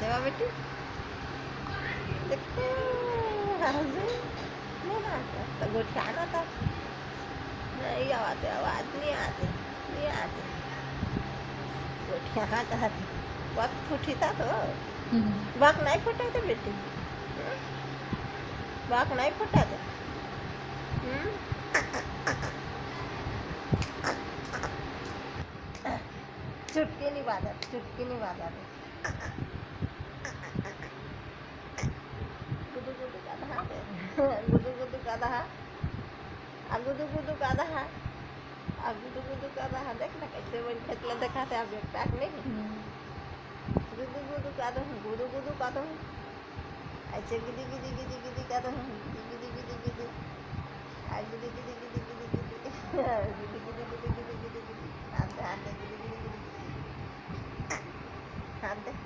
देवा बेटी देखते नहीं आते तो गोटी आना था नहीं आवाज़ आवाज़ नहीं आती गोटियाँ खाता था वक्त फूटी था तो वक्त नहीं फूटे थे बेटी वक्त नहीं फूटा थे चुटकी नहीं बाधा गुदू गुदू का दहा गुदू गुदू का दहा गुदू गुदू का दहा गुदू गुदू का दहा देख ना कैसे बन खेतला दिखाते आप एक टाक नहीं गुदू गुदू का दो ऐसे गिदी गिदी गिदी गिदी का दो गिदी गिदी गिदी गिदी गिदी गिदी गिदी गिदी गिदी गिदी गिदी गिदी गिदी गिदी गिदी हाथ दे गिदी गिदी गिदी हाथ दे